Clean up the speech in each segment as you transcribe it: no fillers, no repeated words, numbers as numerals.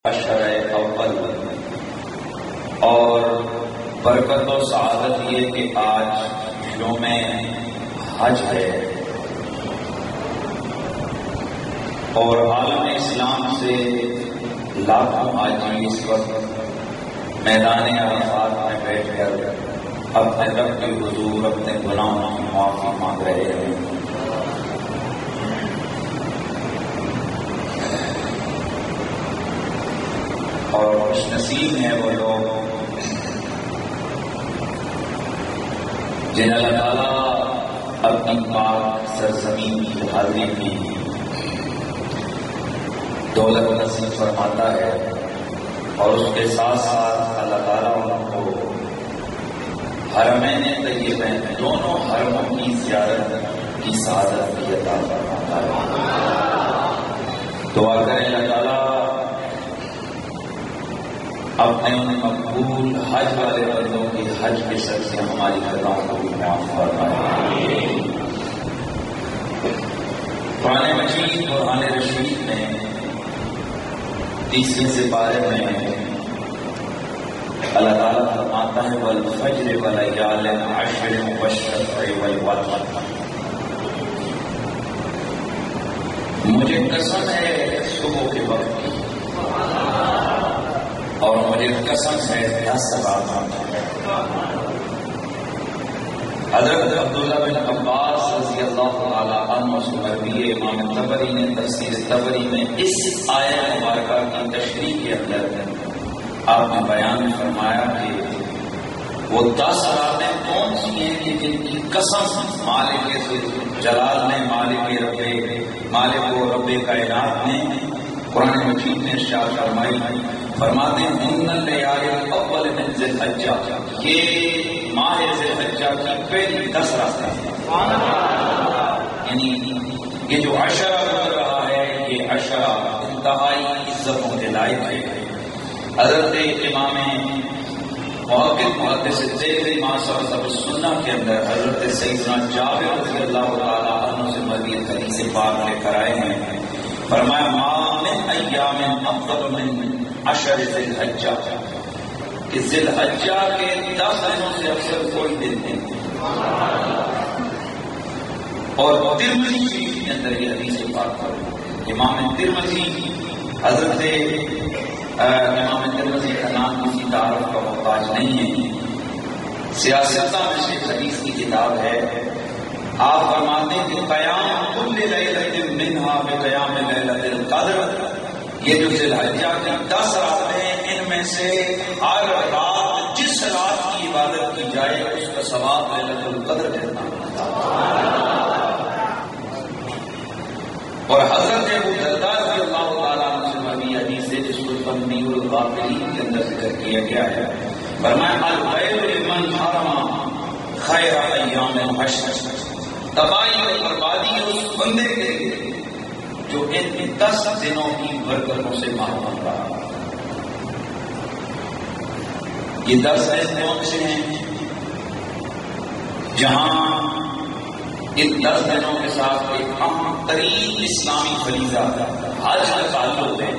اشرح اول اور برکت و سعادت یہ کہ آج یوم حج ہے اور عالم اسلام سے لاکھوں حاجی اس وقت میدان عرفات میں بیٹھ کر اپنے رب کے حضور اپنے گناہوں کی معافی مانگ رہے ہیں۔ اور خوش نصیب ہیں وہ لوگ جن اللہ تعالیٰ اپنی پاک سرزمین کی حاضری کی دولت نصیب فرماتا ہے اور اس کے ساتھ ساتھ اللہ تعالیٰ ان کو حرمین طیبین دونوں حرموں کی زیارت کی سعادت بھی عطا فرماتا ہے۔ دعا کریں اللہ تعالیٰ اپنے ان مقبول حج والے بندوں کی حج کے سر سے ہماری خطاؤں کو بھی معاف فرمائے۔ قرآن مجید قرآن رشید میں 30 سپارے میں اللہ تعالیٰ فرماتا ہے والفجر ولیال عشر والشفع والوتر، مجھے قسم ہے صبح کے وقت کی اور مجھے قسم ہے 10 راتوں کی۔ حضرت عبداللہ بن عباس رضی اللہ تعالیٰ عنہ سے مروی امام طبری نے تفسیر طبری میں اس آیت مبارکہ کی تشریح کے اندر آپ نے بیان فرمایا کہ وہ 10 راتیں کون سی ہیں کہ جن کی قسم مالک جلال نے مالک و رب کائنات نے قرآن مجید میں ارشاد فرماتے ہیں ان لیال الاول من ذی الحجہ، یہ ماہ ذی الحجہ کی پہلی 10 راتیں ہیں۔ یعنی یہ جو عشرہ گزر رہا ہے یہ عشرہ انتہائی عزتوں کے لائق ہے۔ حضرت امام محدث ذیل معاصر السنہ کے اندر حضرت سیدنا جابر رضی اللہ تعالیٰ عنہ سے مروی حدیث پاک لے کر آئے ہیں، فرمایا ما من ایام افضل من عشر ذی الحجہ، کہ ذی الحجہ کے 10 دنوں سے افضل کوئی دن نہیں۔ اور ترمذی شریف کے اندر یہ حدیث پاک ہے، امام ترمذی حضرت امام ترمذی کا نام کسی تعارف کا محتاج نہیں ہے، سیاستہ میں سے حدیث کی کتاب ہے۔ آپ فرماتے ہیں کہ قیام کل لیلۃ منہا بقیام لیلۃ القدر، یہ جو ذی الحجہ کی 10 راتیں ہیں ان میں سے ہر رات جس رات کی عبادت کی جائے اس کا ثواب لیلۃ القدر جتنا ہوتا۔ اور حضرت ابو درداء رضی اللہ تعالیٰ عنہ سے مروی حدیث ہے جس کو تنبیہ الغافلین کے اندر ذکر کیا گیا ہے، فرمایا الویل لمن حرم خیر ایام الحشر، تباہی اور بربادی اس بندے کے لیے جو ان 10 دنوں کی برکتوں سے محروم رہا۔ یہ 10 ایسے کون سے ہیں جہاں ان 10 دنوں کے ساتھ ایک اہم ترین اسلامی فریضہ حج کا تعلق ہے،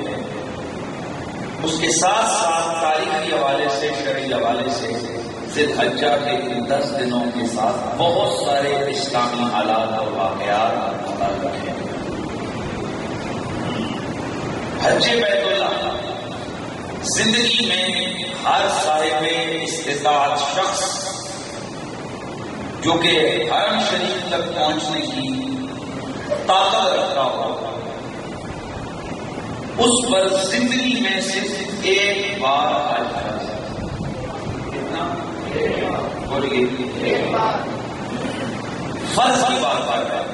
اس کے ساتھ ساتھ تاریخی حوالے سے شرعی حوالے سے ذی الحجہ کے ان 10 دنوں کے ساتھ بہت سارے اسلامی حالات اور واقعات متعلق ہیں۔ حج بیت اللہ زندگی میں ہر صاحب استطاعت شخص جو کہ حرم شریف تک پہنچنے کی طاقت رکھتا ہو اس پر زندگی میں صرف ایک بار حج کر کتنا بولیے فرض کی بات کرتا ہے۔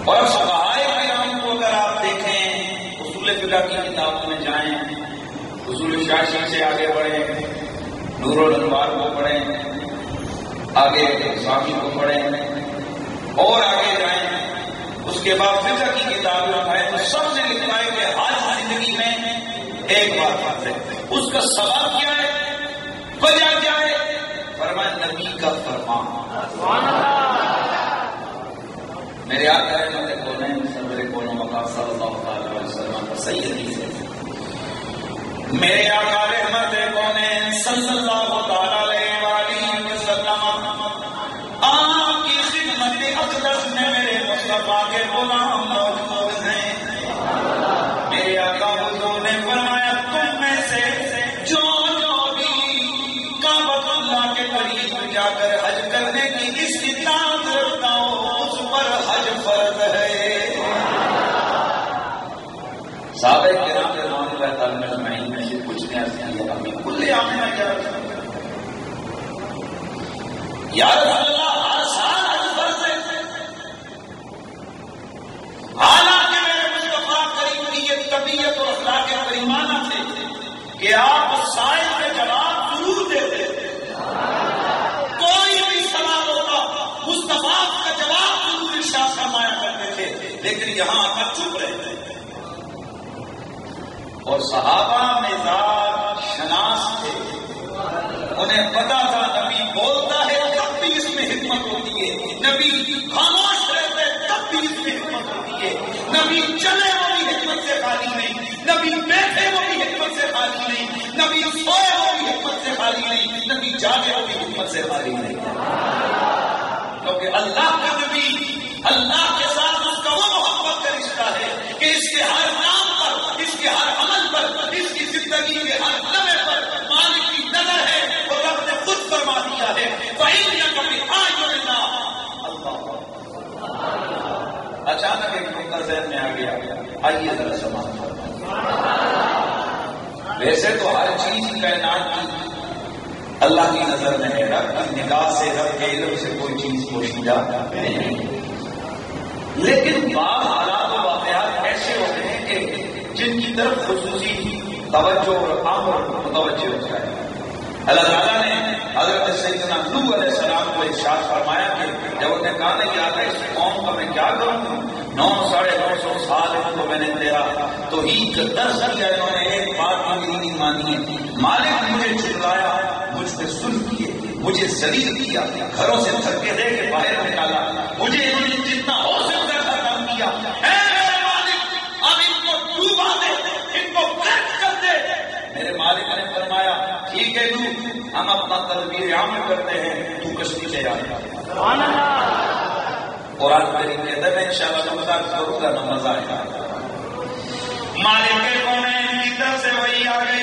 اور فقہائے کرام کو اگر آپ دیکھیں اصول فقہ کی کتابوں میں جائیں، اصول شاشی سے آگے بڑھیں، نور الانوار کو پڑھیں، آگے سامی کو پڑھیں اور آگے جائیں، اس کے بعد فقہ کی کتابیں اٹھائیں تو سب سے لکھا ہے کہ حج زندگی میں ایک بار فرض ہے۔ اس کا سبب کیا ہے، وجہ کیا ہے؟ فرمایا نبی کا فرمان۔ میرے آقا رحمت کونین سرور کون مقام صلی اللہ علیہ وسلم صحیح حدیث ہے. میرے آقا رحمت کونین صلی اللہ تعالی علیہ وآلہ وسلم آپ کی خدمت اقدس میں میرے مصطفیٰ کے غلام موجود ہیں. میرے آقا حضور نے فرمایا تم میں سے جو بھی کعبۃ اللہ کے قریب جا کر حج کرنے کی استطاعت رکھتا ہو اس پر حج فرض ہے. صحابہ کرام رضوان اللہ تعالی اجمعین میں سے کچھ نے عرض کیا ابھی کل عام میں کیا یا رسول اللہ ہر سال حج فرض ہے. حالانکہ میرے مصطفیٰ کریم کی یہ طبیعت اور اخلاق کریمانہ تھے کہ آپ سائل کے جواب ضرور دیتے. کوئی بھی سوال ہوتا مصطفیٰ کا جواب ضرور ارشاد فرمایا کرتے تھے، لیکن یہاں آ کر چپ رہے تھے. اور صحابہ مزاج شناس تھے، انہیں پتا تھا نبی بولتا ہے تب بھی اس میں حکمت ہوتی ہے، نبی خاموش رہتے تب بھی اس میں حکمت ہوتی ہے. نبی چلے وہ بھی حکمت سے خالی نہیں، نبی بیٹھے وہ بھی حکمت سے خالی نہیں، نبی سوئے وہ بھی حکمت سے خالی نہیں، نبی جاگے وہ بھی حکمت سے خالی نہیں. کیونکہ اللہ کا نبی اللہ کے ساتھ اس کا وہ محبت کا رشتہ ہے کہ اس کے ہر نام پر، اس کے ہر عمل پر، اس کی زندگی کے ہر لمحے پر مالک کی نظر ہے. اور رب نے خود فرما دیا ہے فَإِنَّكَ بِأَعْيُنِنَا. اچانک ایک نقطہ ذہن میں آ گیا، آئیے ذرا سماعت کریں. ویسے تو ہر چیز کائنات کی اللہ کی نظر میں ہے، رب کی نگاہ سے، رب کے علم سے کوئی چیز پوشیدہ نہیں. لیکن بعض حالات و واقعات ایسے ہوتے ہیں کہ جن کی طرف خصوصی توجہ اور امر متوجہ ہو جائے. اللہ تعالیٰ نے حضرت سیدنا نوح علیہ السلام کو ارشاد فرمایا کہ جب انہوں نے کہا نہیں یاد ہے اس قوم کا میں کیا کروں، 900 سال ان کو میں نے تیرا توحید کا درس دیا، انہوں نے ایک بات میری نہیں مانی ہے. مالک نے مجھے چلایا، مجھ پہ ظلم کیے، مجھے ذلیل کیا، گھروں سے دھکے دے کے باہر نکالا، مجھے انہوں نے جتنا ہو سکتا تھا کام کیا. اے میرے مالک اب ان کو ڈوبا دے، ان کو غرق کر دے. میرے مالک نے فرمایا ٹھیک ہے نوح، ہم اپنا تدبیر عمل کرتے ہیں، تو کشتی سے آئے. سبحان اللہ. قرآن کریم کہتا ہے میں انشاءاللہ مذاق کروں گا نہ مزہ آئے گا. مالک کے کونین کی طرف سے وہی آ گئی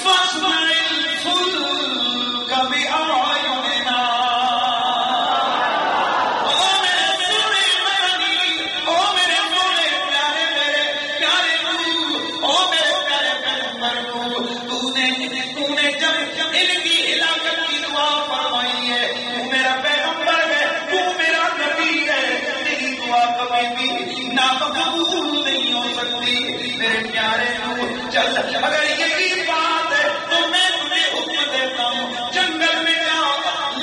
فَاصْنَعِ الْفُلْكَ بِأَعْيُنِنَا. او میرے سونے مدنی، او میرے سونے پیارے، میرے پیارے نور، او میرے پیارے پیغمبر نور، تو نے جب ان کی ہلاکت کی دعا فرمائی ہے، تو میرا پیغمبر ہے، تو میرا نبی ہے، تیری دعا کبھی بھی ناقبول نہیں ہو سکتی. میرے پیارے نور چل، اگر یہی بات ہے تو میں تمہیں حکم دیتا ہوں جنگل میں جاؤ،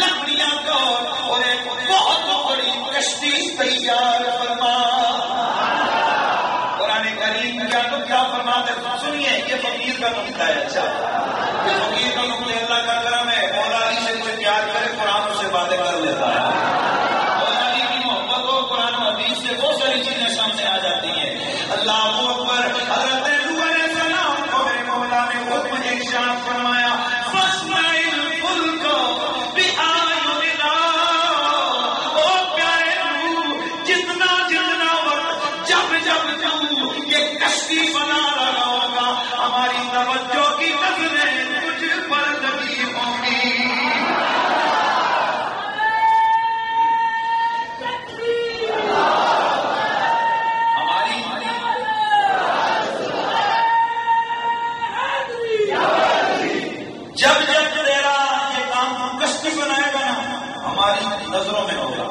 لکڑیاں کو اور ایک بہت بڑی کشتی تیار فرما. قرآن کریم کیا تو کیا فرماتے سنیے، یہ فقیر کا نقطہ ہے. اچھا یہ فقیر کا نقطہ اللہ کا کرم ہے، مولا علی سے کوئی پیار کرے قرآن سے باتیں کر لیتا ہے. مولا علی کی محبت اور قرآن و حدیث سے بہت ساری چیزیں سامنے آ جاتی ہیں. اللہ اکبر. حضرت نوح علیہ السلام کو میرے مولا نے حکم ارشاد فرمایا فَاصْنَعِ الْفُلْكَ بِأَعْيُنِنَا. او پیارے نوح، جتنا وقت جب تو یہ کشتی بنا رہا ہوگا ہماری توجہ کی نظریں تجھ پر لگی ہوں گی. جب تیرا یہ کام کشتی بنائے گا نا ہماری نظروں میں ہوگا،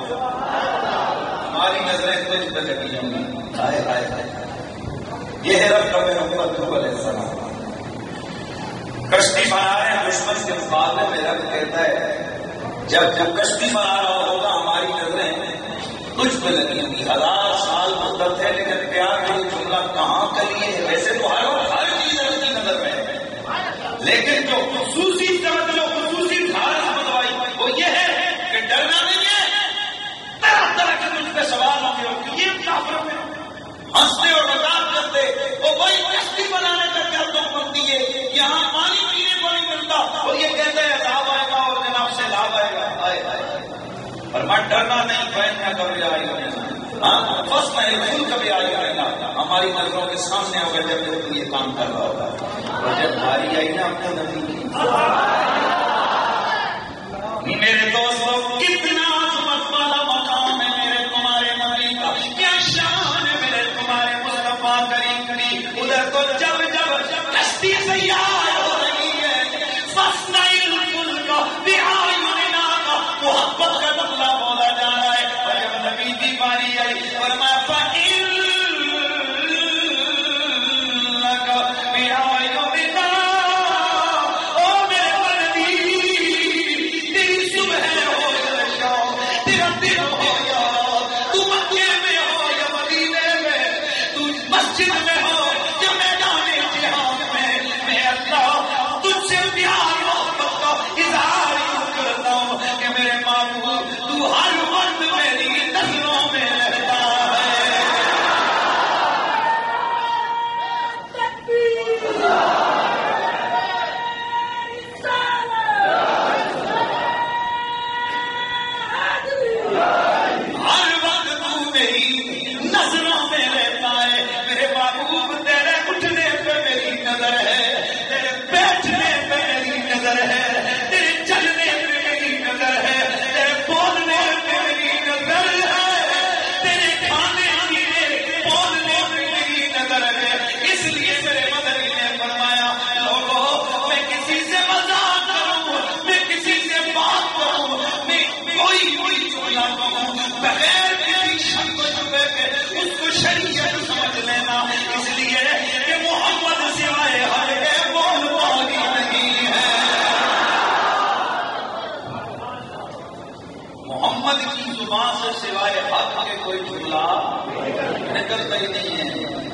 ہماری نظریں تجھ پہ لگی ہوں گی. ہائے ہائے ہائے. یہ ہے رب کا پیغمبر نوح علیہ السلام. کشتی بنا رہے ہیں دشمن کے مقابلے میں. رب کہتا ہے جب کشتی بنا رہا ہوگا ہماری نظریں تجھ پہ لگی ہوں گی. 1000 سال مدت ہے لیکن پیار کا یہ جملہ کہاں کا لیے ہے؟ ویسے تو ہر چیز اللہ کی نظر میں ہے، لیکن جو خصوصی توجہ خصوصی دھارن بتوائی وہ یہ ہے کہ ڈرنا نہیں ہے، طرح طرح کے تجھ پہ سوال ہوں گے. یہ کافروں میں ہنستے اور مذاق کرتے وہ وہی اور میں ڈرنا نہیں، بیٹھنا کبھی آئی ہاں فرسٹ میں پھول کبھی آئی آئے گا ہماری نظروں کے سامنے ہوگا جب یہ کام کر رہا ہوگا، اور جب بھاری آئی نا آپ کو نبی کی میرے دوستوں کتنا عظمت والا مقام ہے میرے تمہارے نبی کا، کیا شان ہے میرے تمہارے مصطفیٰ کریم کی. ادھر تو جب کشتی تیار ہو رہی ہے فاصنع الفلک بأعیننا کا محبت کا بغلا بولا جا رہا ہے، اور جب نبی کی باری آئی فرمایا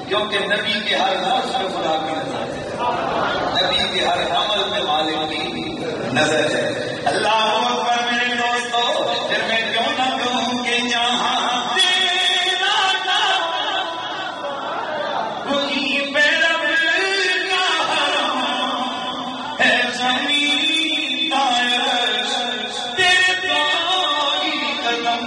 کیونکہ نبی کے ہر لفظ میں خدا کی نظر ہے، نبی کے ہر عمل میں مالک کی نظر ہے. اللہ اکبر میرے دوستو، پھر میں کیوں نہ کہوں کہ جہاں تیرا نام وہیں پہ رب کا حرم ہے، زمین دائر تیرے پائی قدم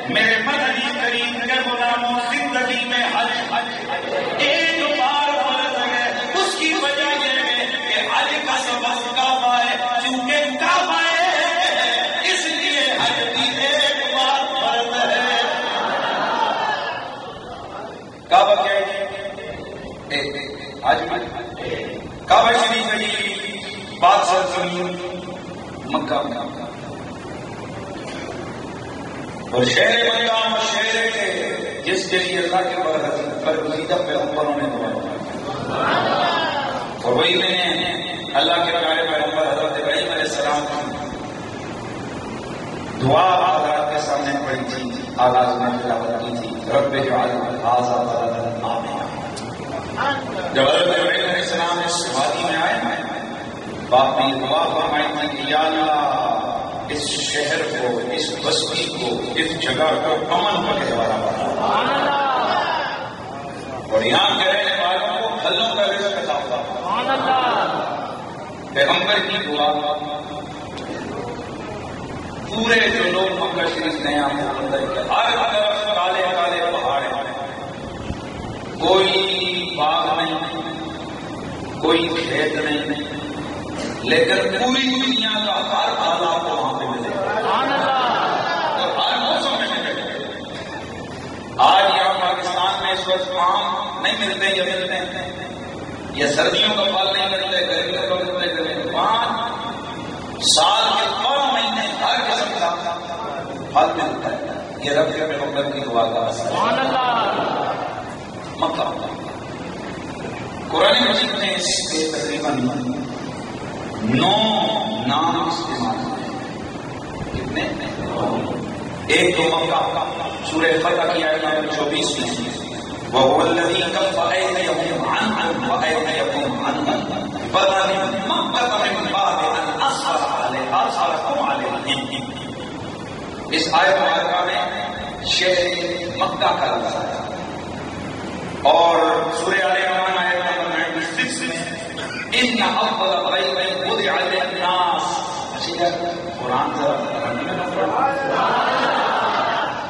میرے مدنی کریم کے غلاموں زندگی میں حج ایک بار فرض ہے. اس کی وجہ یہ ہے کہ حج کا سبب کعبہ ہے، چونکہ کعبہ ہے اس لیے حج بھی ایک بار فرض ہے. کعبہ کیا ہے؟ حج کعبہ شریف ہے پاک سرزمین مکہ اور شہر مکہ اور شہر کے جس کے لیے اللہ کے برگزیدہ پیغمبروں نے دعا کی اور وہی میں نے اللہ کے پیارے پیغمبر حضرت ابراہیم علیہ السلام کی دعا حضرات کے سامنے پڑھی تھی، آغاز میں تلاوت کی تھی، رب اجعل ھذا بلدا آمنا. جب حضرت ابراہیم علیہ السلام اس وادی میں آئے باپ نے دعا فرمائی تھی کہ یا اللہ اس شہر کو، اس بستی کو، اس جگہ کو امن کا گہوارہ بنا اور یہاں کے رہنے والوں کو پھلوں کا رزق عطا فرما. پیغمبر کی دعا پورے جو لوگ مکہ شریف نے ہر طرف کالے کالے پہاڑ ہیں، کوئی باغ نہیں، کوئی کھیت نہیں، لیکن پوری دنیا کا ہر آلہ کو وہاں پہ ملے گا اور ہر موسم میں ملے گا. آج یہاں پاکستان میں اس وقت آم نہیں ملتے یا ملتے ہیں، یا سردیوں کا پھل نہیں ملتے، گرمیوں کا ملتے، وہاں سال کے 12 مہینے ہر قسم کا پھل ملتا ہے. یہ رب کے پیغمبر کی دعا کا اثر ہے. مکہ قرآن مجید نے اس کے تقریباً 9 نام استعمال ہوئے. کتنے؟ ایک تو مکہ سورہ فتح کی آیت نمبر 24 میں وَهُوَ الَّذِي كَفَّ أَيْدِيَهُمْ عَنْكُمْ وَأَيْدِيَكُمْ عَنْهُمْ بَدَنِ مَكَّةَ مِنْ بَعْدِ أَنْ أَظْفَرَكُمْ عَلَيْهِمْ. اس آیت مبارکہ میں شہر مکہ کا لفظ آیا اور سورہ آل عمران آیت نمبر 96 میں ان اول بیت وضع للناس. قرآن ذرا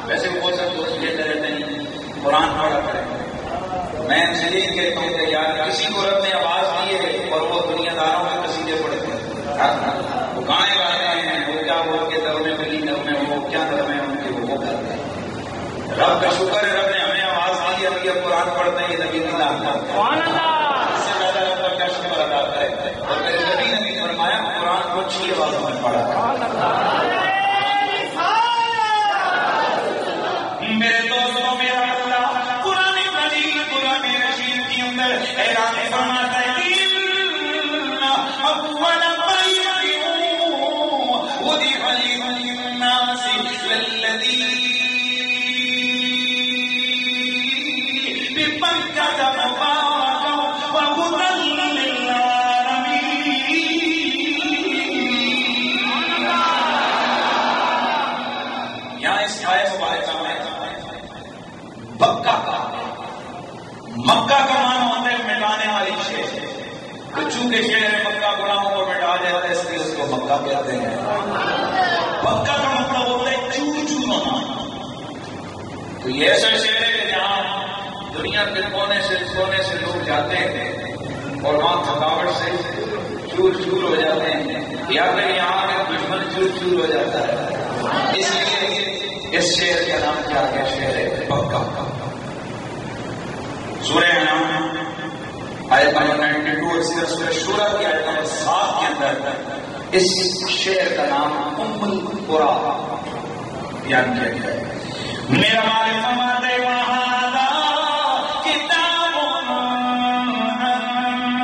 ویسے بھی بول سکتے اس لیے رہتے ہیں قرآن پڑھا کریں. میں اس لیے کہتا ہوں کہ یار کسی کو رب نے آواز دی ہے اور وہ دنیا داروں میں قصیدے پڑھتے ہیں، وہ گانے گاتے ہیں، وہ کیا وہ کے در میں ملی در میں وہ کیا در میں ان کے وہ کرتے ہیں. رب کا شکر ہے رب نے ہمیں آواز دی ہے، یہ قرآن پڑھتے ہیں، یہ نبی اللہ کرتے ہیں. اس سے زیادہ رب کا کیا شکر ادا کرے. اور میرے نبی نے فرمایا قرآن کو 6 آوازوں میں پڑھا. میرے دوستوں میرا اللہ قرآن مجید قرآن رشید کے اندر اعلان فرماتا ہے اول بیت وضع للناس للذی بمکۃ مبارکا وہدی للعالمین. یہاں اس آیت مبارکہ میں مکہ کا معنی ہوتا ہے مٹانے والی شہر. تو چونکہ شہر مکہ گناہوں کو مٹا دیتا ہے اس لیے اس کو مکہ کہتے ہیں. مکہ کا مطلب ہوتا ہے چور چور ہونا. تو یہ ایسا شہر ہے کہ جہاں دنیا کے کونے سے لوگ جاتے ہیں اور وہاں تھکاوٹ سے چور چور ہو جاتے ہیں یا پھر یہاں کے دشمن چور چور ہو جاتا ہے. اس لیے اس شہر کا نام کیا گیا؟ شہر ہے مکہ. سورہ انعام آیت نمبر 92 اور سورہ شورى کی آیت نمبر 7 کے اندر اس شہر کا نام ام القری بیان کیا گیا ہے. میرا مالک فرماتا ہے وَهَذَا كِتَابٌ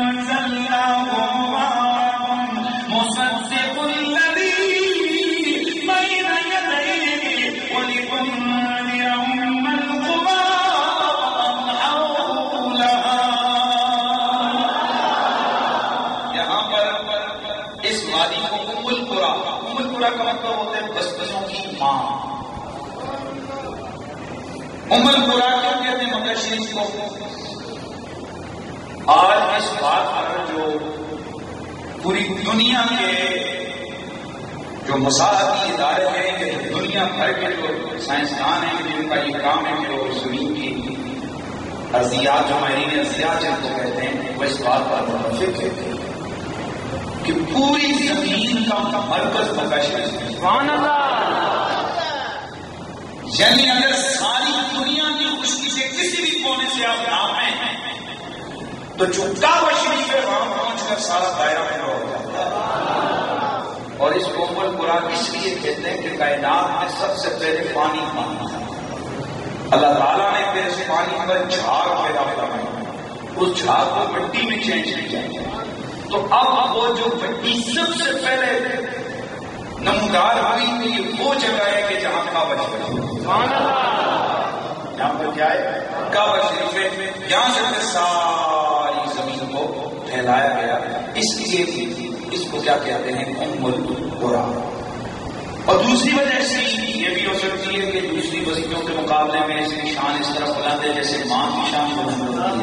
أَنزَلْنَاهُ مُبَارَكٌ مُصَدِّقُ الَّذِي بَيْنَ يَدَيْهِ وَلِتُنذِرَ أُمَّ الْقُرَىٰ وَمَنْ حَوْلَهَا. یہاں پر اس وادی کو ام القری کا مطلب ہوتا ہے بستیوں کی ماں. ام القری کیوں کہتے ہیں مکہ شریف کو؟ آج اس بات پر جو پوری دنیا کے جو مساحتی ادارے ہیں کہ دنیا دنیا بھر کے جو سائنسدان ہیں جن کا یہ کام ہے کہ وہ زمین کی ارضیات جو ماہرین ارضیات جن کو کہتے ہیں وہ اس بات پر متفق ہے کہ پوری زمین کا مرکز متعلق ہے. سبحان اللہ. یعنی اگر ساری دنیا کی خشکی سے کسی بھی کونے سے آپ ناپیں تو جو کعبہ شریف ہے وہاں پہنچ کر سارا دائرہ پورا ہو جاتا ہے. اور اس کو ام القرآ اس لیے کہتے ہیں کہ کائنات میں سب سے پہلے پانی تھا. اللہ تعالیٰ نے پھر اس پانی پر جھاگ پیدا کروائی, اس جھاگ کو مٹی میں چینج کیا. تو اب وہ جو مٹی سب سے پہلے نمودار ہوئی تو یہ وہ جگہ ہے کہ جہاں کعبہ شریف یہاں پر کیا ہے کعبہ شریف ہے. یہاں سے ساری زمین کو پھیلایا گیا. اس لیے اس کو کیا کہتے ہیں ام القرآ. اور دوسری وجہ سے یہ بھی ہو سکتی ہے کہ دوسری بستیوں کے مقابلے میں اس کی شان اس طرح بلند ہے جیسے ماں کی شان بلند ہوتی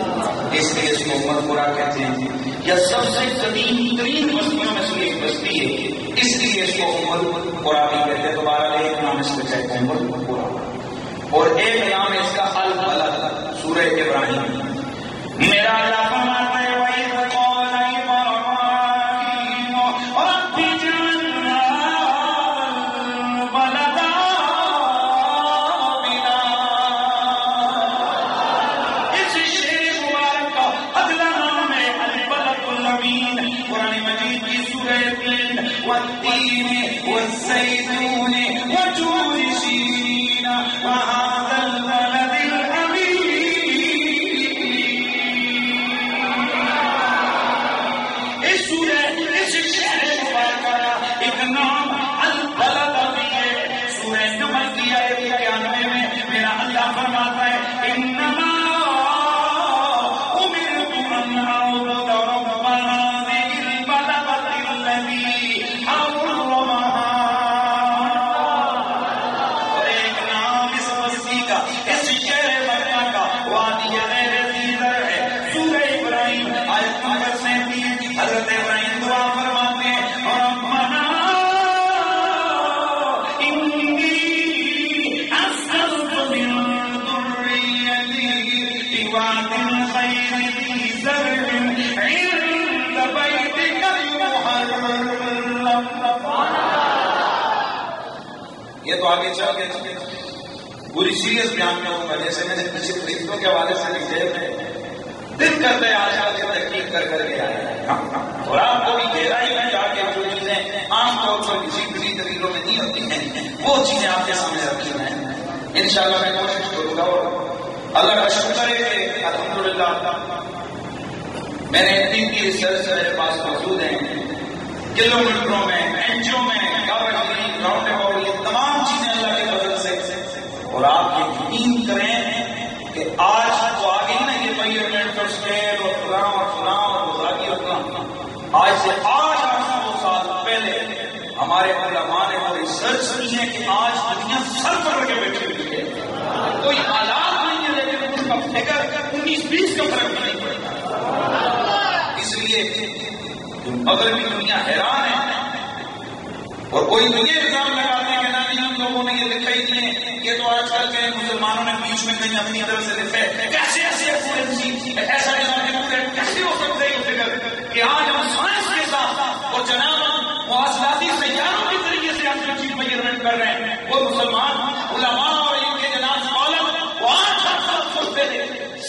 ہے, اس لیے اس کو ام القرآ کہتے ہیں. یا سب سے قدیم ترین بستیوں میں سے ایک بستی ہے اس لیے اس کو ام القرآ بھی کہتے ہیں. دوبارہ ایک نام اس کو کہتے ہیں ام القرآ, اور ایک نام اس کا البلد. سورہ ابراہیم میرا اللہ فرماتا ہے وَإِذْ قَالَ إِبْرَاهِيمُ رَبِّ اجْعَلْ الْبَلَدَ آمِنًا. اس شعر مبارک کا اگلا نام ہے البلد الامین. قرآن مجید کی سورہ 3 والتین والزیتون وطور سینین وهذا البلد الامین. اس شہر مبارکہ کا ایک نام البلد بھی ہے. سورہ نمل کی آیت 91 میں میرا اللہ فرماتا ہے انما امرت ان اعبد رب هذه البلدة الذي حرمها. اور ایک نام اس بستی کا اس شہر مکہ کا وادی غیر ذی زرع ہے. سورہ ابراہیم آیت نمبر 37 حضرت ابراہیم دعا فرماتے ہیں ربنا انی اسکنت من ذریتی بواد غیر ذی زرع عند بیتک المحرم. یہ تو آگے چل کے پوری سیریس بیان میں ہوگا جیسے میں نے پیچھے فرشتوں کے حوالے سے لکھے میں دل کرتے آج کے تحقیق کر کے آئے ہیں. اور آپ کو بھی گہرائی میں جا کے جو چیزیں عام طور پر کسی دلیلوں میں نہیں ہوتی ہیں وہ چیزیں آپ کے سامنے رکھی ہیں. انشاءاللہ میں کوشش کروں گا. اور اللہ کا شکر ہے کہ الحمدللہ میں نے اتنی کی ریسرچ میرے پاس موجود ہیں کلو میٹروں میں انچوں میں راؤنڈ اباؤٹ یہ تمام چیزیں اللہ کے فضل سے. اور آپ یقین کریں کہ آج تو آگے ہی نا یہ میجرمنٹ اور اسکیل اور فلاں اور بزاگی اور فلاں. آج سے 800 سال پہلے ہمارے علماء نے وہ ریسرچ کی ہے کہ آج دنیا سر پکڑ کے بیٹھی ہوئی ہے. کوئی حالات نہیں ہے لیکن اس کا فکر 19-20 کا فرق بھی نہیں پڑتا. اس لیے اگر بھی دنیا حیران ہے اور کوئی تو یہ الزام لگاتے ہیں کہ نہ ہم لوگوں نے یہ لکھا ہی نہیں ہے. یہ تو آج کل کے مسلمانوں نے بیچ میں کہیں اپنی طرف سے لکھا ہے. کیسے ایسا کیسے ہو سکتا ہے یہ فکر کہ آج ہم سائنس کے ساتھ اور جناب مواصلاتی سیاروں کے طریقے سے ہم جو چیز میجرمنٹ کر رہے ہیں وہ مسلمان علماء اور ان کے جناب عالم وہ 800 پہلے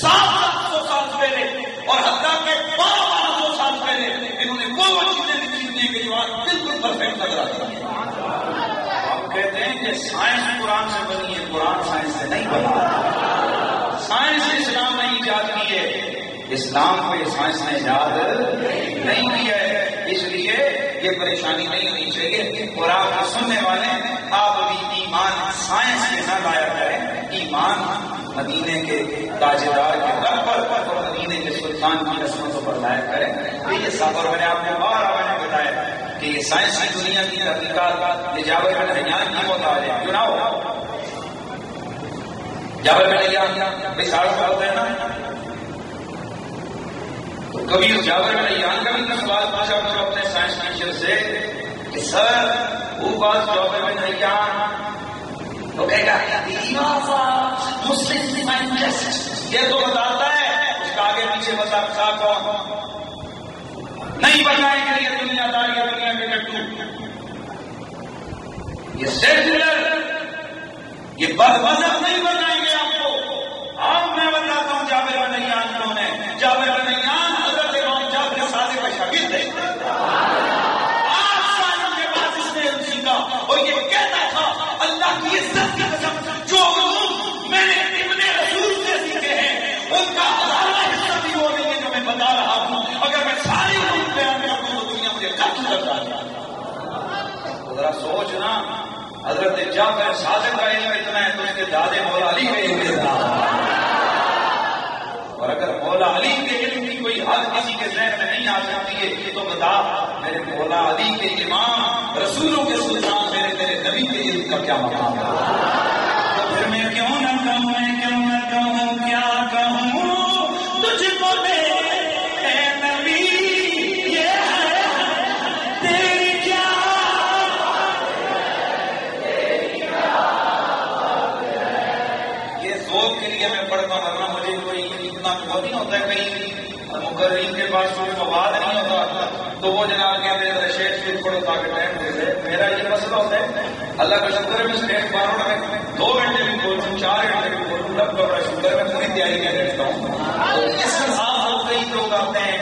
700 سال پہلے اور حتیٰ کہ 1200 سال پہلے انہوں نے وہ چیزیں لکھی ہوئی ہیں کہ جو آج بالکل پرفیکٹ نظر آتی ہیں. ہم کہتے ہیں کہ سائنس قرآن سے بنی ہے, قرآن سائنس سے نہیں بنا. سائنس اسلام نے ایجاد کی ہے, اسلام کو یہ سائنس نے ایجاد نہیں کیا ہے. اس لیے یہ پریشانی نہیں ہونی چاہیے. اور آپ کو سننے والے آپ ابھی ایمان سائنس کے نہ لایا کریں, ایمان مدینے کے تاجدار کے در پر اور مدینے کے سلطان کی عظمتوں پر لایا کریں. یہ سفر میں نے آپ کو بار میں بتایا کہ یہ سائنس کی دنیا کی تحقیقات یہ جابر بن حیان کی محتاج ہے. کیوں نہ ہو جابر بن حیان مثال ہوتا ہے نا, تو کبھی جابر بن حیان کا بھی سوال پوچھا کرو اپنے سائنس ٹیچر سے کہ سر وہ بات جابر بن حیان تو کہے گا مسلم یہ تو بتاتا ہے، اس کا آگے پیچھے بتا کون نہیں بتائیں گے، یہ دنیا داری ہے، دنیا کے لٹو، یہ سیکولر، یہ بد مذہب نہیں بتائیں گے آپ کو۔ اب میں بتاتا ہوں جابر بن نیان کون ہے۔ جابر بن نیان حضرت امام جعفر صادق کا شاگرد ہے، 8 سال کے بعد اس نے علم سیکھا اور یہ کہتا تھا اللہ کی عزت کی قسم جو علوم میں نے ابن رسول سے سیکھے ہیں ان کا ہزارواں حصہ بھی وہ نہیں ہے جو میں بتا رہا ہوں، اگر میں ساری علوم بیان کر دوں تو دنیا مجھے قتل کر جائے گا۔ ذرا سوچ نا، حضرت جعفر صادق کا علم اتنا ہے تو اس کے دادے مولا علی کے علم اتنا، اور اگر مولا علی کے علم کی کوئی حد کسی کے ذہن میں نہیں آ سکتی ہے تو بتا میرے مولا علی کے امام رسولوں کے سلطان میرے نبی کے علم کا کیا مقام ہے؟ تو پھر میں کیوں نہ کہوں، میں کیوں نہ کہوں، کیا کہوں تجھ کو اے نبی، یہ ہے تیری کیا کے لیے میں پڑھتا ورنہ مجھے کوئی اتنا وہ نہیں ہوتا ہے، کہیں مقررین کے پاس کوئی مواد نہیں ہوتا تو وہ جناب کہتے ہیں شیخ شیخ پڑھو تاکہ ٹائم دے دے۔ میرا یہ مسئلہ ہوتا ہے، اللہ کا شکر ہے میں اسٹیج ماروں میں 2 گھنٹے بھی بولوں، 4 گھنٹے بھی بولوں، رب کا بڑا شکر ہے میں پوری تیاری کر لیتا ہوں۔ تو اس کے ساتھ کئی لوگ آتے ہیں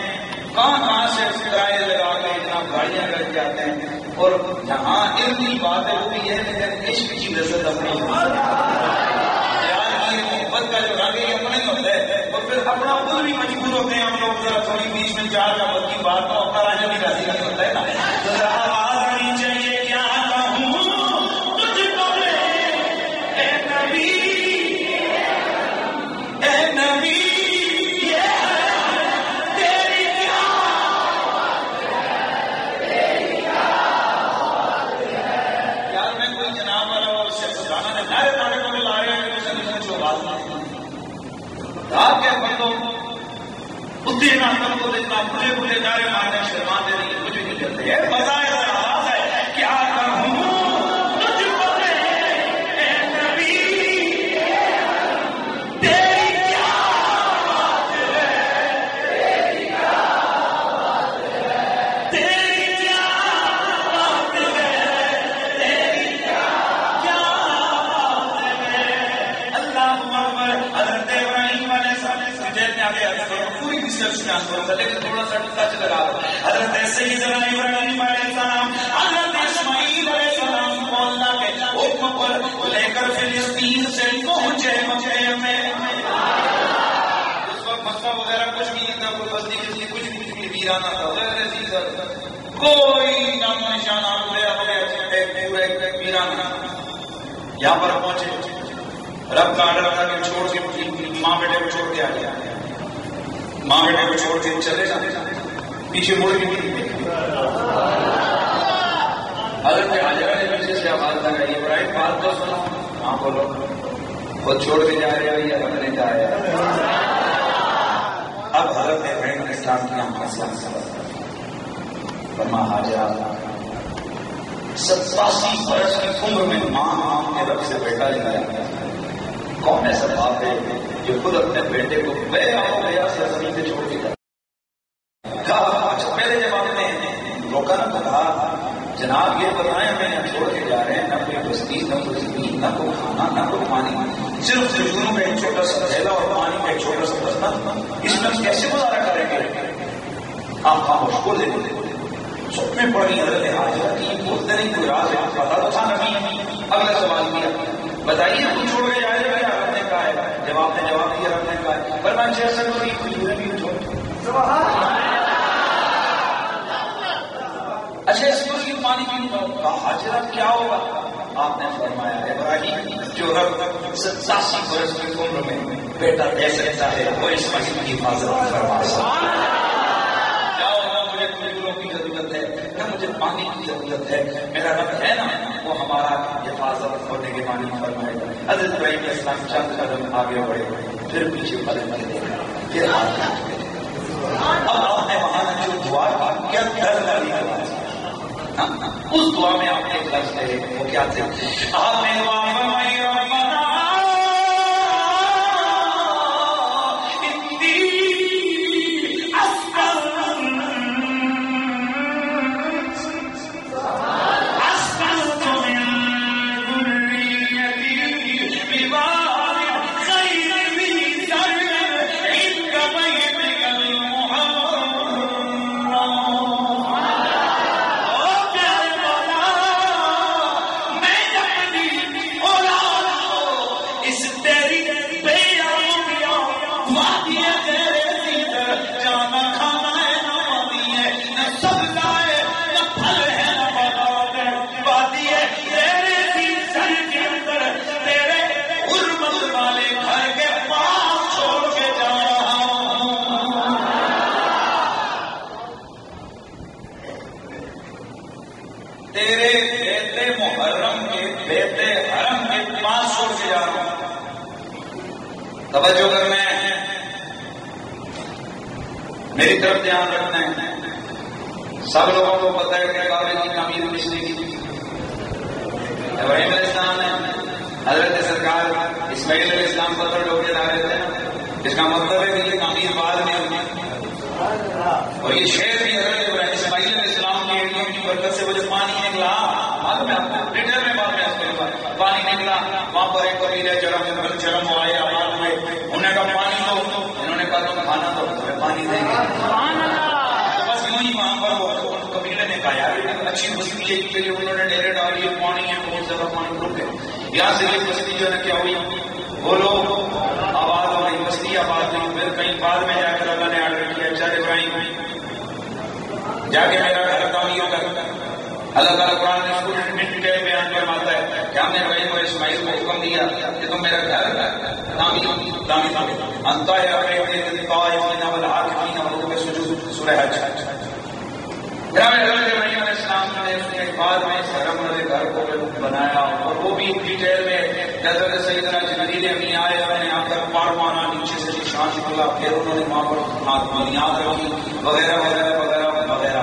کہاں سے کرائے لگا کے جناب گاڑیاں کر کے آتے ہیں، اور جہاں علم کی بات ہے وہ بھی یہ ہے کہ عشق کی لذت اپنی محبت کا جو راگے اپنا ہی ہوتا ہے، اور پھر اپنا خود بھی مجبور ہوتے ہیں ہم لوگ ذرا تھوڑی بیچ میں 4 محبت کی بات تو اپنا راجا بھی راضی نہیں ہوتا ہے نا، تو ذرا آواز آنی چاہیے کیا کہوں تجھ کو اے نبی، اے نبی یہ تیری کیا یار میں کوئی جناب والا اور شخص گانا نے نعرے پانے کو لا رہے ہیں آپ کے بندوں اتنے نہ تم کو اتنا بھلے بھلے نعرے مارنے شرماتے نہیں، مجھے نہیں کرتے ہے بظاہر آواز ہے کیا کہوں تجھ کو اے نبی، تیری کیا بات ہے، تیری کیا بات ہے، تیری کیا بات ہے، تیری کیا بات ہے۔ اللہ اکبر۔ حضرت ابراہیم علیہ السلام پوری لیکن تھوڑا سا ٹچ لگا دو۔ حضرت سیدنا ابراہیم علیہ السلام حضرت اسماعیل علیہ السلام کو اللہ کے حکم پر لے کر فلسطین سے پہنچے مکے میں۔ اس وقت مکہ وغیرہ کچھ بھی نہیں تھا، کوئی بستی کسی کچھ بھی ویرانہ تھا، کوئی نام نشان پورے ویرانہ۔ یہاں پر پہنچے، رب کا آڈر تھا کہ چھوڑ کے ماں بیٹے کو چھوڑ کے آ گیا، ماں بیٹے کو چھوڑ کے چلے جاتے پیچھے مڑ کے نہیں دیکھا۔ حضرت حاجرہ نے پیچھے سے آواز لگائی ابراہیم بات تو سنو۔ ہاں بولو۔ خود چھوڑ کے جا رہے یا ہم نے جایا؟ اب حضرت ابراہیم علیہ السلام کی ہم مسئلہ فرما حاجرہ 87 برس کی عمر میں ماں کے رب سے بیٹا لگایا گیا۔ کون ایسا باپ ہے جو خود اپنے بیٹے کو بے آؤ بیا سے زمین سے چھوڑ کے جائے؟ پہلے جب آپ نے روکا نہ تو کہا جناب یہ بتائیں میں چھوڑ کے جا رہے ہیں، نہ کوئی بستی، نہ کوئی زمین، نہ کوئی کھانا، نہ کوئی پانی، صرف زمینوں میں ایک چھوٹا سا تھیلا اور پانی کا ایک چھوٹا سا برتن، اس میں کیسے گزارا کریں گے؟ آپ خاموش کو دے دیں۔ سب میں پڑی حضرت حاجرہ کی بولتے نہیں کوئی راز ہے، پتا تو تھا نبی۔ اگلا سوال کیا بتائیے تم چھوڑ کے جائے گا یا رب نے کہا ہے؟ جواب نے جواب دیا رب نے کہا ہے، پر میں جیسا کوئی کھجوریں بھی چھوڑ۔ اچھا اس کو یہ پانی پیوں گا، حاجرہ کیا ہوگا؟ آپ نے فرمایا ابراہیم جو رب 87 برس کی عمر میں بیٹا دے سکتا ہے وہ اسماعیل کی حفاظت فرما سکتا ہے۔ کی ضرورت ہے نہ مجھے پانی کی ضرورت ہے، میرا رب ہے نا وہ ہمارا حفاظت ہونے کے معنی فرمائے گا۔ حضرت ابراہیم علیہ السلام چند قدم آگے بڑھے، پھر پیچھے پلٹ کے دیکھا، پھر ہاتھ رکھ کے دیکھا۔ اب آپ نے وہاں جو دعا کیا ڈر والی دعا، اس دعا میں آپ نے ایک لفظ ہے وہ کیا تھے؟ آپ نے دعا فرمائی چھوڑ کے جا رہا ہوں. توجہ کرنا ہے, میری طرف دھیان رکھنا ہے. سب لوگوں کو پتہ ہے کہ کعبے کی تعمیر کس نے کی؟ ابراہیم علیہ السلام نے. حضرت سرکار اسماعیل علیہ السلام کو تو ڈوبے لا رہے تھے. اس کا مطلب ہے کہ یہ تعمیر بعد میں ہوئی, اور یہ شہر بھی حضرت اسماعیل علیہ السلام کی برکت سے وہ جو پانی نکلا, بعد میں ڈیٹیل میں بات ہے, پانی نکلا وہاں پر ایک قبیلے جرم آئے, آباد ہوئے. انہوں نے کہا پانی دو, انہوں نے کہا تم کھانا دو, پانی دیں گے. بس یوں ہی وہاں پر وہ قبیلے نے کہا یار اچھی بستی کے لیے انہوں نے ڈیرے ڈالی ہے, پانی ہے, بہت زیادہ پانی رک گئے. یہاں سے یہ بستی جو ہے کیا ہوئی, وہ لوگ آباد ہو گئی, بستی آباد ہوئی. پھر کہیں بعد میں جا کر اللہ نے آرڈر کیا چل ابراہیم جا کے میرا گھر تعمیر کر. اللہ تعالیٰ قرآن میں اس کو ڈیٹیل بیان فرماتا ہے کہ ہم نے ابراہیم اور اسماعیل کو حکم دیا کہ تم میرا گھر تعمیر انتا ہے سورہ حج. ابراہیم علیہ السلام نے اس کے بعد میں اس حرم والے گھر کو بنایا, اور وہ بھی ڈیٹیل میں حضرت سیدنا جبریل امین آئے, میں نے آ کر پار مانا, نیچے سے نشان کھلا, پھر انہوں نے وہاں پر بنیاد رکھی وغیرہ وغیرہ وغیرہ وغیرہ.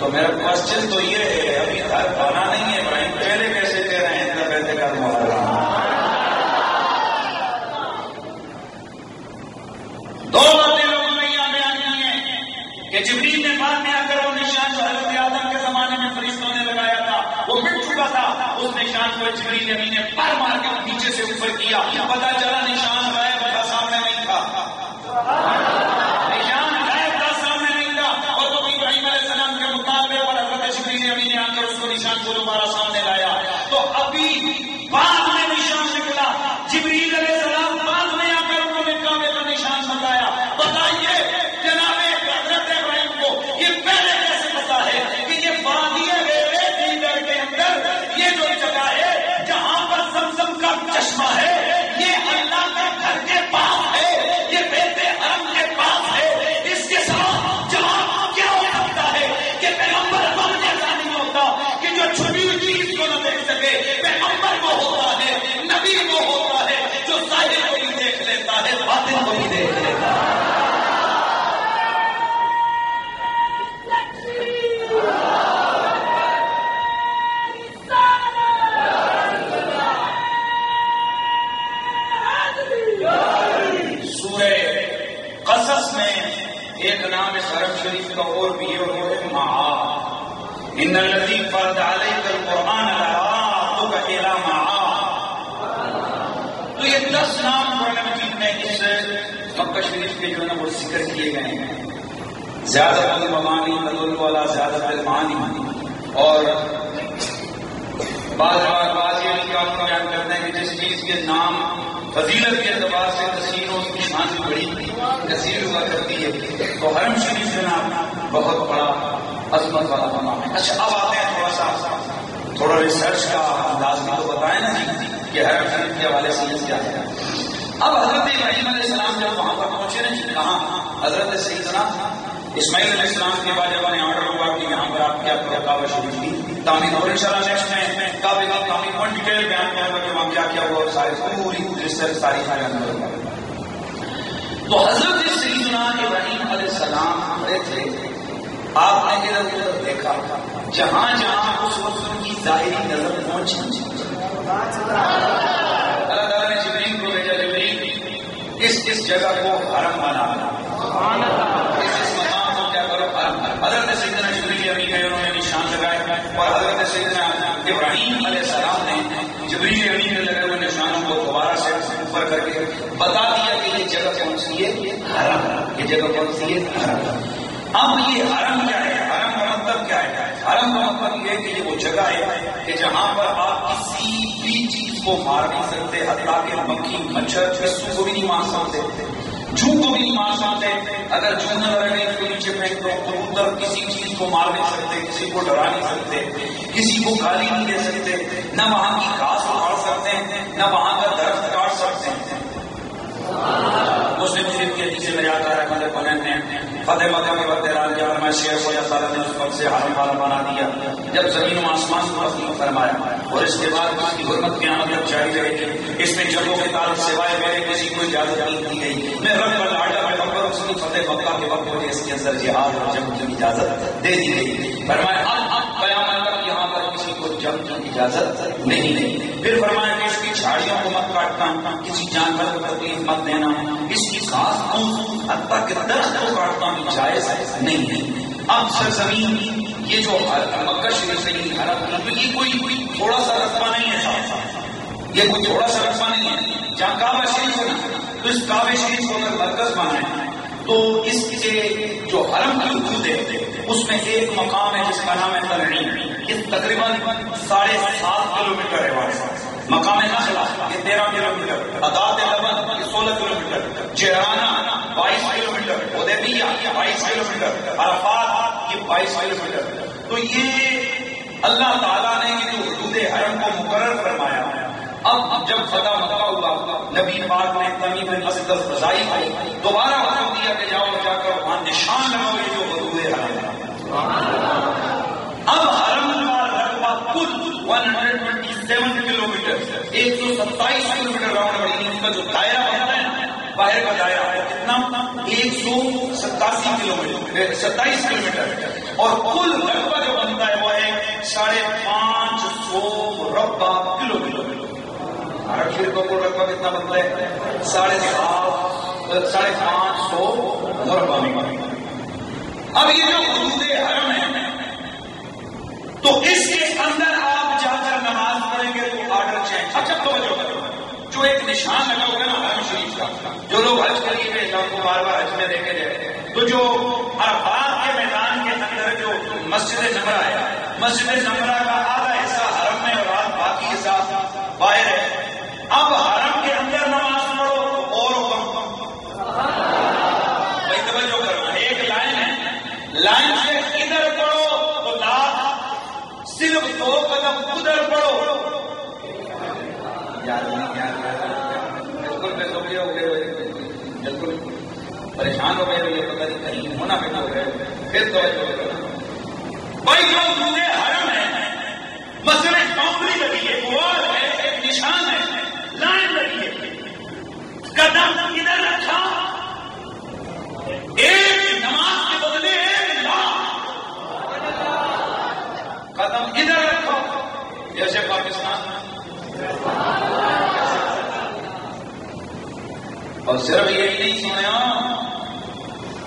تو میرا کوشچن تو یہ ہے, ابھی گھر بنا نہیں ہے ابراہیم, پہلے کیسے کہہ رہے ہیں پہلے گھر محرم. دو باتیں لوگوں نے یہاں بیان کی ہیں کہ جبریل نے بعد میں آ کر وہ نشان جو حضرت آدم کے زمانے میں فرشتوں نے لگایا تھا وہ مٹ چکا تھا, اس نشان کو جبریل امین نے پر مار کے نیچے سے اوپر کیا, پتا چلا نشان غائب تھا, سامنے نہیں تھا. نشان غائب تھا, سامنے نہیں تھا, اور تو ابراہیم علیہ السلام کے مطالبے پر حضرت جبریل امین نے آ کر اس کو نشان کو دوبارہ سامنے لایا. تو ابھی بعد میں نشان نکلا, جبریل علیہ السلام بعد میں آ کر انہوں نے کعبے کا نشان بتایا. بتائیے جناب حضرت ابراہیم کو یہ پہلے کیسے پتا ہے کہ یہ وادی دیگر کے اندر یہ جو جگہ ہے جہاں پر زمزم کا چشمہ ہے یہ اللہ کے گھر کے پاس ہے, یہ بیت حرم کے پاس ہے. اس کے ساتھ جہاں کیا ہو سکتا ہے کہ پیغمبر ہم جیسا نہیں ہوتا کہ جو چھپی ہوئی چیز کو نہ دیکھ سکے. پیغمبر وہ ہوتا ہے, نبی وہ ہوتا ہے جو ظاہر کو بھی دیکھ لیتا ہے, باطن کو بھی دیکھ لیتا ہے. قصص میں ایک نام اس حرم شریف کا اور بھی ہے, اور وہ ہے معاد. ان الذی فرض علیک القرآن لرادک الی معاد. تو یہ 10 نام قرآن مجید میں اس مکہ شریف کے جو ہے نا وہ ذکر کیے گئے ہیں. زیادہ المعانی تدل علی زیادہ المعانی, اور بعض یہ کام بیان کرتے ہیں کہ جس چیز کے نام فضیلت کے اعتبار سے کثیر ہو, اس کی شان بھی بڑی کثیر ہوا کرتی ہے. تو حرم شریف کا نام بہت بڑا عظمت والا مقام ہے. اچھا اب آتے ہیں تھوڑا ریسرچ کا انداز بھی تو بتائیں نا جی کہ حرم شریف کے حوالے سے یہ کیا ہے. اب حضرت ابراہیم علیہ السلام جب وہاں پر پہنچے نا جی, کہاں حضرت سیدنا اسماعیل علیہ السلام کے بعد جب انہیں آرڈر ہوا کہ یہاں پر آپ کیا کعبہ شریف کی تعمیر, اور انشاءاللہ نیکسٹ میں کعبے کی تعمیر پر ڈیٹیل بیان کروں گا کہ وہاں کیا کیا ہوا, اور سارے پوری ریسرچ تاریخ بیان کروں گا. تو حضرت سیدنا ابراہیم علیہ السلام کھڑے تھے, آپ نے ادھر ادھر دیکھا, جہاں جہاں اس وقت ان کی ظاہری نظر پہنچی اللہ تعالیٰ نے جبریل کو بھیجا, جبریل اس جگہ کو حرم بنا, اس مقام کو کیا کرو حرم. حضرت سیدنا جبریل امین گئے, انہوں نے نشان لگائے, اور حضرت سیدنا ابراہیم علیہ السلام نے جبریل امین نے لگے ہوئے نشانوں کو دوبارہ سے اوپر کر کے بتا دیا کہ یہ جگہ کون سی ہے, حرم. یہ جگہ کون سی ہے, حرم. اب یہ حرم کیا ہے, حرم کا مطلب کیا ہے؟ حرم کا مطلب یہ ہے کہ یہ وہ جگہ ہے کہ جہاں پر آپ کسی بھی چیز کو مار نہیں سکتے, حتیٰ کہ مکھی مچھر پسو کو بھی نہیں مار سکتے, جھو کو بھی نہیں مار سکتے. اگر جھو نہ لگے اس کو نیچے پھینک دو, کبوتر کسی چیز کو مار نہیں سکتے, کسی کو ڈرا نہیں سکتے, کسی کو گالی نہیں دے سکتے, نہ وہاں کی گھاس اکھاڑ سکتے ہیں, نہ وہاں کا درخت کاٹ سکتے ہیں. مسلم شریف کی حدیث میں آتا ہے فتح مکہ کے وقت اعلان کیا فرمایا شیخ اللہ تعالیٰ نے اس وقت سے حرم حرم بنا دیا جب زمین و آسمان کو تسلیم فرمایا، اور اس کے بعد اس کی حرمت قیامت تک جاری رہے گی. اس میں جگہوں کے تعلق سوائے میرے کسی کو اجازت نہیں دی گئی. میں رب العالمین پیغمبر اس کی فتح مکہ کے وقت مجھے اس کے اندر جہاد اور جنگ کی اجازت دے دی گئی. فرمایا اب قیامت تک یہاں پر کسی کو جنگ کی اجازت نہیں. پھر فرمایا کہ اس کی جھاڑیوں کو مت کاٹنا، کسی جانور کو تکلیف مت دینا، اس کی گھاس کو حتیٰ کہ درخت کو کاٹنا بھی جائز نہیں ہے. اب سرزمین یہ جو مکہ شریف سے حرم تو یہ کوئی تھوڑا سا رقبہ نہیں ہے صاحب، یہ کوئی تھوڑا سا رقبہ نہیں ہے. جہاں کعبہ شریف ہے تو اس کعبہ شریف کو اگر مرکز مانے تو اس کے جو حرم کی حدود ہے اس میں ایک مقام ہے جس کا نام ہے تنعیم. یہ تقریباً 7.5 کلومیٹر ہے. مقام نخلا یہ 13 کلومیٹر، عداد لبن یہ 16 کلومیٹر، جہرانہ 22 کلومیٹر، حدیبیہ 22 کلومیٹر، عرفات یہ 22 کلومیٹر. تو یہ اللہ تعالیٰ نے یہ جو حدود حرم کو مقرر فرمایا. اب جب فتح مکہ ہوا نبی پاک نے تمیم بن اسد الخزاعی کو دوبارہ حکم دیا کہ جاؤ جا کر وہاں نشان لگاؤ یہ جو حدود حرم ہے. اب حرم کا رقبہ کل 127 کلومیٹر 127 کلومیٹر راؤنڈ بڑی اس کا جو دائرہ بنتا ہے باہر کا دائرہ کتنا 187 کلومیٹر 27 کلومیٹر اور کل رقبہ جو بنتا ہے وہ ہے 550 مربع کلومیٹر. عرب شریف کا کل رقبہ کتنا بنتا ہے 550 مربع میل. اب یہ جو حدود حرم ہے تو اس کے اندر آپ جا کر نماز پڑھیں گے تو آرڈر چینج. اچھا توجہ کرو، جو ایک نشان لگا ہوگا نا حرم شریف کا، جو لوگ حج کے لیے گئے کو بار بار حج میں دیکھے جائے تو جو عرفات کے میدان کے اندر جو مسجد نمرہ ہے، مسجد نمرہ کا آدھا حصہ حرم میں اور باقی حصہ باہر ہے. اب حرم کے اندر نماز پڑھو تو اور حکم بھائی توجہ کرو، ایک لائن ہے، لائن سے ادھر پڑھو تو لات صرف 2 قدم ادھر پڑھو. بالکل بے سوچے ہو گئے، بالکل پریشان ہو گئے، یہ پتہ نہیں کہیں ہونا بھی ہو گئے. پھر توجہ کرو بھائی، جو حدود حرم ہے مسجد باؤنڈری لگی ہے، وال ہے، ایک نشان ہے، لائن لگی ہے، قدم ادھر رکھا، ایک نماز کے بدلے ایک لاکھ قدم ادھر رکھو. جیسے پاکستان اور صرف یہی نہیں سنیا،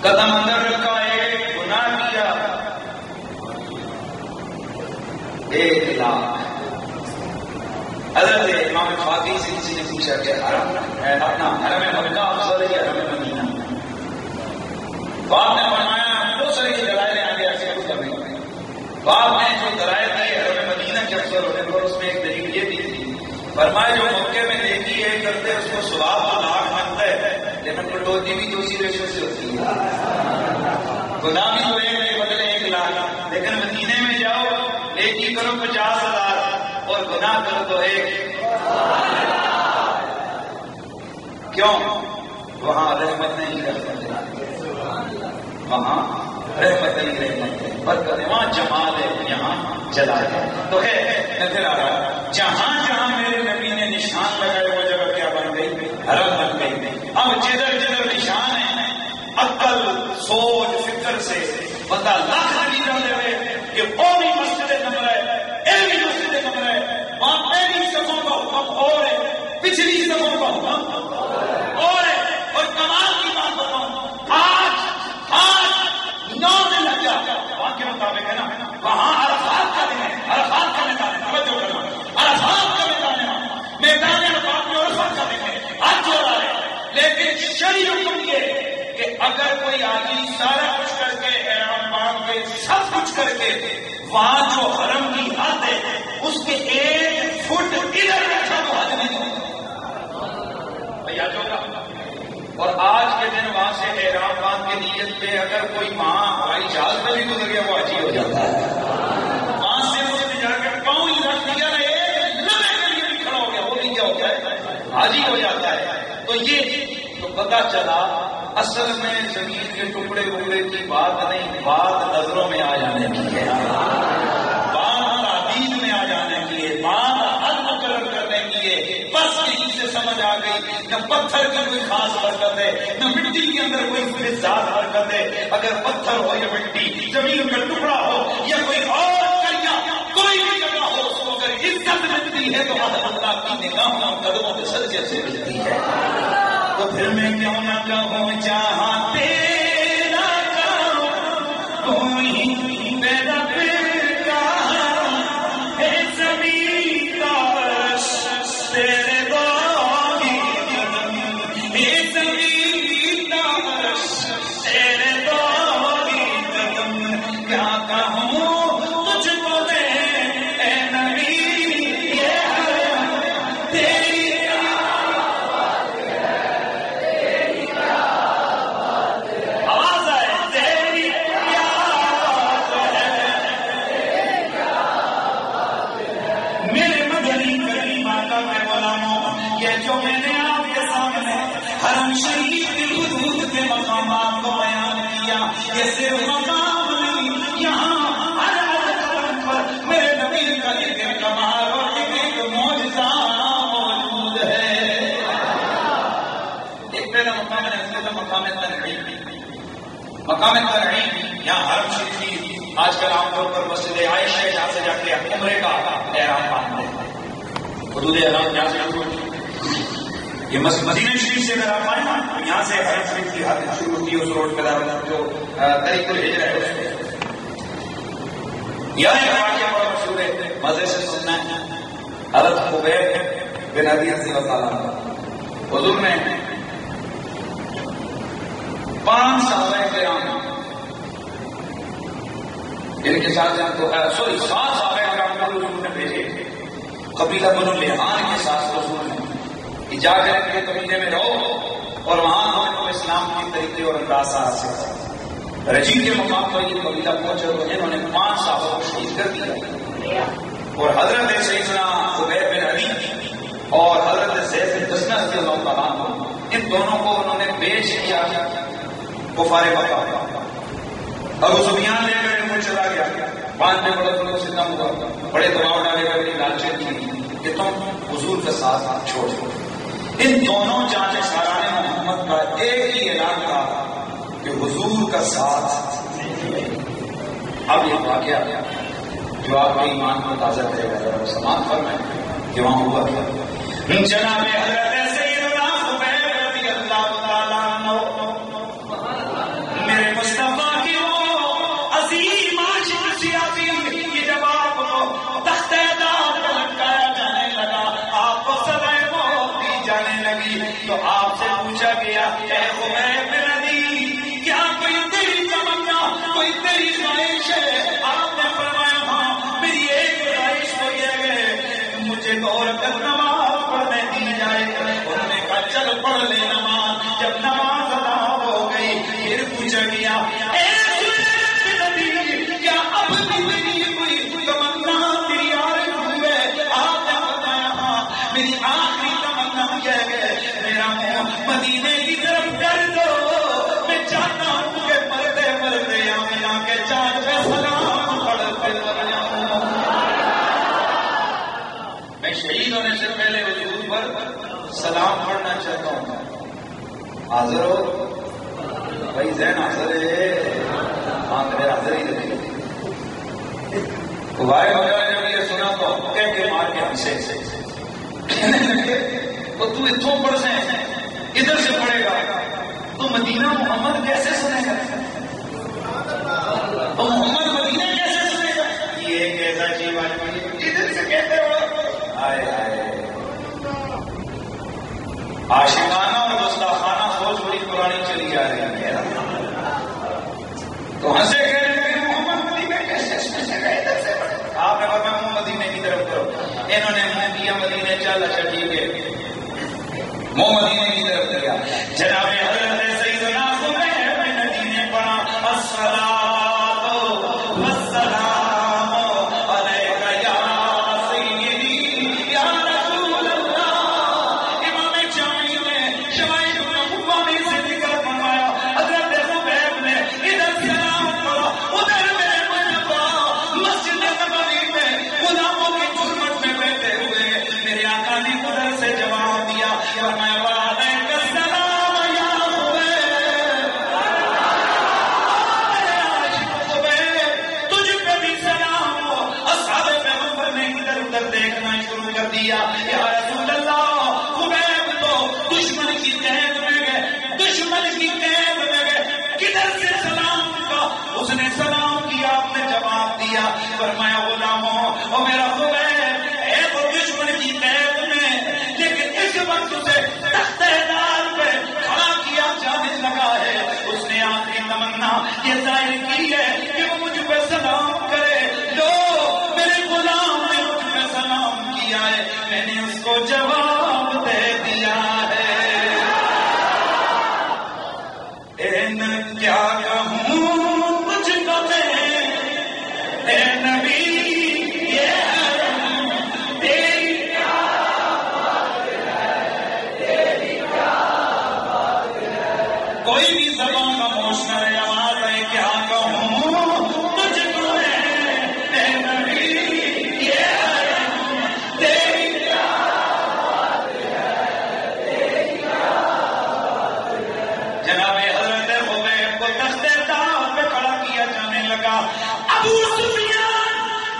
قدم اندر رکھا، ایک گناہ کیا 1 لاکھ. حضرت امام فاقی سے کسی نے پوچھا کہ حرم اپنا حرم مکہ افضل ہے یا حرم مدینہ؟ باپ نے فرمایا بہت ساری دلائل آگے ایسے کچھ کرنے والے. باپ نے جو دلائل دی حرم مدینہ کے افضل ہونے پر اس میں ایک دلیل یہ بھی تھی، فرمایا جو مکے میں نیکی ہے کرتے اس کو ثواب تو لاکھ ملتا ہے لیکن کٹوتی بھی تو اسی ریشو سے ہوتی ہے. گناہ بھی تو ایک کے بدلے 1 لاکھ، لیکن مدینے میں جاؤ نیکی کرو 50,000 اور گناہ کرو تو 1. کیوں؟ وہاں رحمت نہیں رحمت، وہاں رحمت نہیں رحمت برکت ہے، وہاں جمال ہے، یہاں جلال ہے. تو ہے میں پھر آ رہا ہوں، جہاں جہاں میرے نبی نے نشان لگائے وہ جگہ کیا بن گئی؟ حرم بن گئی. اب جدھر جدھر نشان ہے عقل سوچ فکر سے بندہ لاکھ نتیجہ دے رہے کہ قومی مسجد نمبر ہے، علمی مسجد نمبر ہے، وہاں پہلی صفوں کا حکم اور ہے، پچھلی صفوں کا حکم اور ہے. اور کمال کی بات بتاؤں، آج 9 دن لگ گیا وہاں کے مطابق ہے نا، وہاں عرفات کا دن ہے، عرفات کا میدان ہے، توجہ کرنا، عرفات کا میدان ہے، میدان عرفات میں عرفات کا دن ہے، حج ہو رہا ہے. لیکن شرعی حکم یہ کہ اگر کوئی آدمی سارا کچھ کر کے احرام باندھ کے سب کچھ کر کے وہاں جو حرم کی حد ہے اس کے 1 فٹ ادھر رکھا تو حج نہیں ہوگا بھیا ہوگا. اور آج کے دن وہاں سے احرام باندھ کے نیت پہ اگر کوئی وہاں ہوائی جہاز میں بھی گزر گیا وہ حاجی ہو جاتا ہے. وہاں سے اس نے جا کے پاؤں ہی رکھ دیا نا، 1 لمحے کے لیے بھی کھڑا ہو گیا، وہ بھی کیا ہوتا ہے؟ حاجی ہو جاتا ہے. تو یہ تو پتا چلا اصل میں زمین کے ٹکڑے ٹکڑے کی بات نہیں، بات نظروں میں آ جانے کی ہے، بات تعبیر میں آ جانے کی ہے، بات حل مقرر کرنے کی ہے۔ بس یہیں سے سمجھ آ گئی نہ پتھر کی کوئی خاص حرکت ہے، نہ مٹی کے اندر کوئی فلزات حرکت ہے۔ اگر پتھر ہو یا مٹی، زمین کا ٹکڑا ہو یا کوئی اور کریا، کوئی بھی جگہ ہو، اس کو اگر عزت ملتی ہے تو اللہ کی نگاہوں قدموں کے صدقے سے ملتی ہے۔ تو پھر میں کیوں نہ کہوں جہاں تیرا کہوں کوئی میرا بیٹا ہے، زمین کا عرش تیرے دوری قدم، ہے زمین کا عرش تیرے دوری قدم، کیا کہوں تجھ کو دے اے نبی یہ تیری جو میں نے آپ کے سامنے حرم شریف کی حدود کے مقامات کو بیان کیا، یہ صرف مقام نہیں، یہاں ہر قدم پر میرے نبی کا ذکر کمال اور ایک معجزہ موجود ہے۔ ایک پہلا مقام ہے مقام تنعیم، مقام تنعیم یہاں حرم شریف آج کل عام طور پر مسجد عائشہ جہاں سے جا کے عمرے کا احرام باندھتے ہیں، حدود احرام جہاں سے یہ مدینہ شریف سے اگر آپ آئیں نا، یہاں سے حرم شریف کی حد شروع ہوتی ہے، اس روڈ پہ جو طریق الہجرہ ہے اس پہ یہاں ایک واقعہ بڑا مشہور ہے، مزے سے سننا ہے۔ حضرت خبیب بن ابی رضی اللہ عنہ حضور نے 5 صحابہ کرام ان کے ساتھ 7 صحابہ کرام کو حضور نے بھیجے، قبیلہ بنو لحان کے ساتھ حضور نے جا کر کے قبیلے میں رہو اور وہاں ہم اسلام کے طریقے اور اندازات سے رجی کے مقام پر یہ قبیلہ پہنچے تو انہوں نے 5 صحابہ کو شہید کر دیا، اور حضرت سیدنا خبیب بن عدی اور حضرت زید بن دسنہ رضی اللہ تعالیٰ عنہ ان دونوں کو انہوں نے بیچ کیا کفار مکہ۔ ابو سفیان لے کر ان کو چلا گیا، بعد میں بڑا ظلم ستم ہوا، بڑے دباؤ ڈالے کر لالچن کی کہ تم حضور کے ساتھ چھوڑ دو۔ ان دونوں جانے ساران محمد کا ایک ہی اعلان تھا کہ حضور کا ساتھ۔ اب یہ واقعہ جو آپ کے ایمان کو تازہ کرے گا، سماعت فرمائیں کہ وہاں ہوا کیا۔ جناب حضرت سیدنا خبیب رضی اللہ تعالیٰ عنہ میرے مصطفیٰ کی وہ عظیم عاشق سیاسی کہ جب آپ کو تختہ دار پر لٹکایا جانے لگا، آپ کو سزائے موت دی جانے لگی، تو آپ سے پوچھا گیا اے خبیب بن عدی کیا کوئی تیری تمنا، کوئی تیری خواہش ہے؟ آپ نے فرمایا ہاں، میری ایک خواہش تو یہ ہے مجھے 2 رکعت نماز پڑھنے دی جائے۔ انہوں نے کہا چل پڑھ لے نماز۔ جب نماز ادا ہو گئی پھر پوچھا گیا اے خبیب بن عدی کیا اب بھی میری کوئی تمنا تیری آرزو ہے؟ آپ نے بتایا ہاں، میری آخری تمنا یہ ہے میرا منہ مدینے کی طرف کر دو، میں چاہتا ہوں کہ مرتے مرتے یہاں کے چاند پہ سلام پڑھتے مر جاؤں۔ میں شہید ہونے سے پہلے حضور پر سلام پڑھنا چاہتا ہوں۔ حاضر ہو بھائی؟ ذہن حاضر ہے؟ ہاں میرے حاضر ہی رہے۔ بھائی وغیرہ جب یہ سنا تو کہہ کے مار کے ہم سے تو اتوں پڑھ سے ادھر سے پڑھے گا تو مدینہ محمد کیسے سنے گا؟ تو محمد مدینہ کیسے سنے گا؟ یہ ایک ایسا چیز ادھر سے کہتے ہو آئے آئے عاشقانہ اور گستاخانہ سوچ بڑی پرانی چلی جا رہی ہے۔ تو ہنسے کہہ رہے ہیں محمد مدینہ کیسے سنے گا؟ ادھر سے آپ نے کہا منہ مدینے کی طرف کرو، انہوں نے منہ کیا مدینے، چل اچھا ٹھیک ہے، منہ مدینے کی طرف کیا۔ جناب حضرت سیدنا خبیب بن عدی نے پڑھا الصلاۃ والسلام علیک یا سیدی یا رسول اللہ۔ امام جامی نے شمائل النبوہ میں سے ذکر فرمایا اس کو جواب دے دیا ہے. کیا کہوں مجھ کو میں اے نبی یہ تیری کیا بات ہے، تیری کیا بات ہے. کوئی بھی زبان خاموش نہ رہے، آواز ہے کیا کہوں مجھ کو میں اے نبی یہ تیری کیا بات ہے، تیری کیا بات ہے. جناب ابو سفیان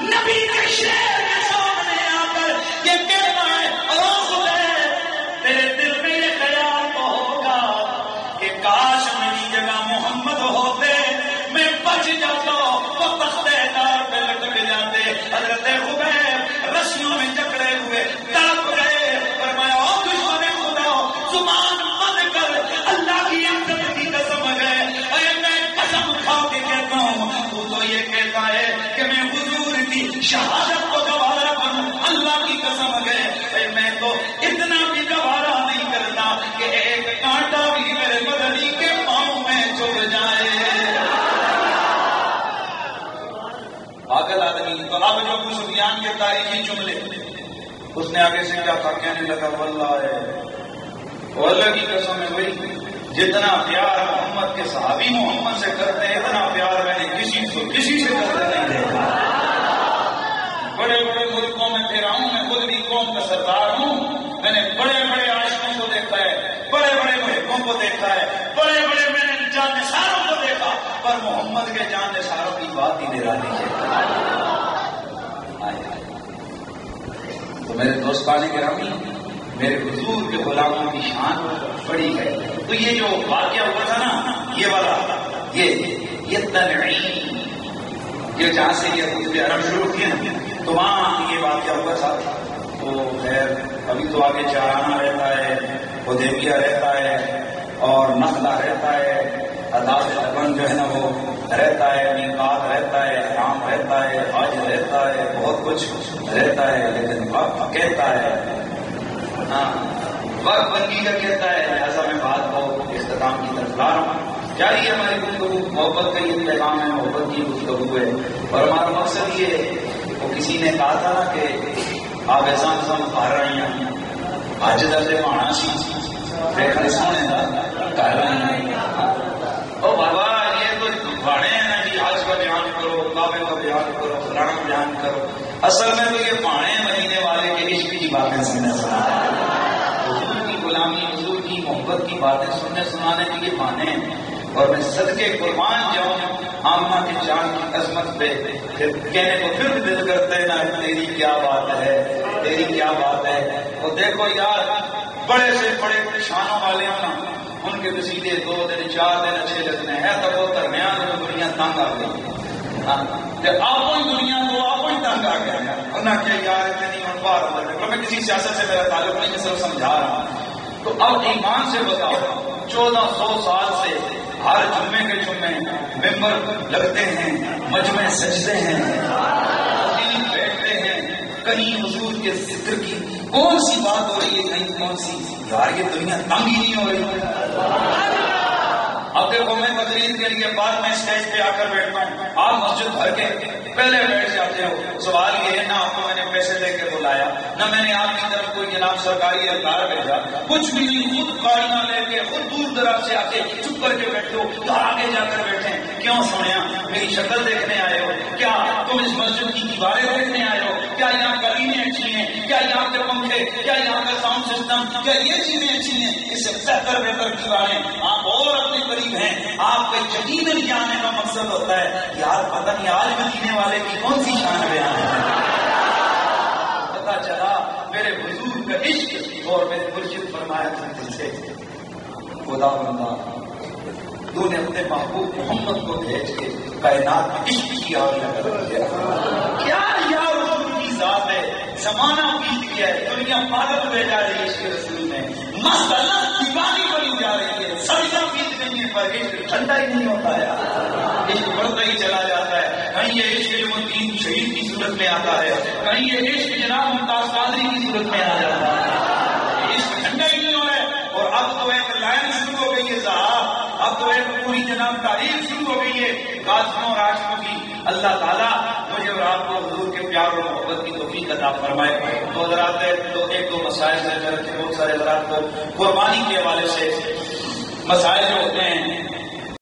نبی کے شہر کے سامنے آ کر یہ کہنا ہے، او خدیر تیرے دل میں یہ خیال تو ہوگا کہ کاش میری جگہ محمد ہوتے، میں بچ جاتا، وہ تختے دار پہ لٹک جاتے. حضرت خبیب رسیوں میں جکڑے ہوئے تڑپ گئے. فرمایا او دشمن خدا زبان بند کر، اللہ کی عزت کی قسم ہے، اے میں قسم کھا کے کہتا ہوں یہ کہتا ہے کہ میں حضور کی شہادت کو گوارا کروں. اللہ کی قسم ہے میں تو اتنا بھی گوارا نہیں کرتا کہ ایک کانٹا بھی میرے مدنی کے پاؤں میں چبھ جائے. پاگل آدمی. تو اب جو ابو سفیان کے تاریخی جملے اس نے آگے سے کیا تھا، کہنے لگا واللہ ہے، واللہ کی قسم ہے وہی جتنا پیار محمد کے صحابی محمد سے کرتے ہیں اتنا پیار میں نے کسی سے کرتے نہیں دیکھا. بڑے بڑے ملکوں میں پھرا ہوں، میں خود بھی قوم کا سردار ہوں. میں نے بڑے بڑے عاشقوں کو دیکھا ہے، بڑے بڑے محبوں کو دیکھا ہے، بڑے بڑے میں نے جان نثاروں کو دیکھا، پر محمد کے جان نثاروں کی بات ہی نرالی ہے. تو میرے دوستان گرامی، میرے حضور کے غلاموں کی شان بڑی ہے. تو یہ جو واقعہ ہوا تھا نا، یہ والا یہ تنعیم، یہ جہاں سے یہ حضور عرب شروع کیے نا، تو وہاں یہ واقعہ ہوا تھا. تو خیر ابھی تو آگے چارانہ رہتا ہے، حدیبیہ رہتا ہے، اور نخلا رہتا ہے، عداد لبن جو ہے نا وہ رہتا ہے، میقات رہتا ہے، حرام رہتا ہے، حج رہتا ہے، بہت کچھ رہتا ہے. لیکن وقت کہتا ہے، ہاں وقت بندی کا کہتا ہے. لہٰذا میں بات کو اختتام کی طرف لا رہا ہوں. جاری ہماری گفتگو محبت کا یہ پیغام ہے، محبت کی گفتگو ہے. اور ہمارا مقصد یہ ہے، وہ کسی نے کہا تھا نا کہ آپ ایسا پا رہے ہیں آج درد پانا سی سونے کا کہہ رہے ہیں. او بابا یہ تو پہاڑے ہیں نا جی، آج کا بیان کرو، کعبے کا بیان کرو، فلانا بیان کرو. اصل میں تو یہ پہاڑے مہینے والے کے عشق کی باتیں سننے سنانے، حضور کی غلامی، حضور کی محبت کی باتیں سننے سنانے کے لیے بہانے ہیں. اور میں صدقے قربان جاؤں آمنہ کی جان کی عظمت پہ، کہنے کو پھر دل کرتے نا تیری کیا بات ہے، تیری کیا بات ہے. اور دیکھو یار، بڑے سے بڑے شانوں والے ہوں نا، ان کے قصیدے 2 دن 4 دن اچھے لگنے ہیں، تب وہ درمیان میں دنیا تنگ آ گئی. آپ دنیا کو آپ تنگ آ گیا ہے. کہ یار اتنی بات میں کسی سیاست سے میرا تعلق نہیں، صرف سمجھا رہا ہوں. تو اب ایمان سے بتاؤ، 1400 سال سے ہر جمعے کے جمعے ممبر لگتے ہیں، مجمع سجدے ہیں، بیٹھتے ہیں، کہیں حضور کے ذکر کی کون سی بات ہو رہی ہے، کہیں کون سی. یار یہ دنیا تنگ ہی نہیں ہو رہی. اب دیکھو میں تقریر کے لیے بعد میں اسٹیج پہ آ کر بیٹھتا ہوں، آپ مسجد بھر کے پہلے بیٹھ جاتے ہو. سوال یہ ہے نہ آپ کو میں نے پیسے دے کے بلایا، نہ میں نے آپ کی طرف کوئی جناب سرکاری اخبار بھیجا، کچھ بھی نہیں. خود گاڑیاں لے کے، خود دور دراز سے آ کے چپ کر کے بیٹھے ہو. تو آگے جا کر بیٹھے. کیوں سونے میری شکل دیکھنے آئے ہو؟ کیا تم اس مسجد کی دیواریں دیکھنے آئے ہو؟ کیا یہاں کابینیں اچھی ہیں؟ کیا یہاں کے پنکھے؟ کیا یہاں کا ساؤنڈ سسٹم؟ کیا یہ چیزیں اچھی ہیں؟ اس سے بہتر دیواریں آپ اور اپنے قریب ہیں. آپ کا یقیناً جانے کا مقصد ہوتا ہے یار پتہ نہیں آج مدینے والے کی کون سی شان بیان ہے. پتا چلا میرے حضور کا عشق. اور میرے مرشد فرمایا تھا دل سے، خدا بندہ تو نے اپنے محبوب محمد کو بھیج کے کائنات میں عشق کی آگ لگا دیا. کیا یار حضور کی ذات ہے. زمانہ بیت گیا ہے، دنیا پاگل ہوئے جا رہی ہے عشق رسول میں، مسئلہ دیوانی بنی جا رہی ہے. سبزیاں بیت گئی ہیں پر عشق ٹھنڈا ہی نہیں ہوتا ہے. عشق بڑھتا ہی چلا جاتا ہے. کہیں یہ عشق الدین شہید کی صورت میں آتا ہے، کہیں یہ عشق جناب ممتاز قادری کی صورت میں آ جاتا ہے، عشق ٹھنڈا ہی نہیں ہو رہا ہے، اور اب تو ایک لائن شروع ہو گئی ہے صاحب، اب تو ایک پوری جناب تاریخ شروع ہو گئی ہے غازیوں اور عاشقوں کی۔ اللہ تعالیٰ مجھے اور آپ کو حضور کے پیار اور محبت کی توفیق عطا فرمائے۔ تو حضرات ایک دو مسائل سے بہت سارے حضرات کو قربانی کے حوالے سے مسائل جو ہوتے ہیں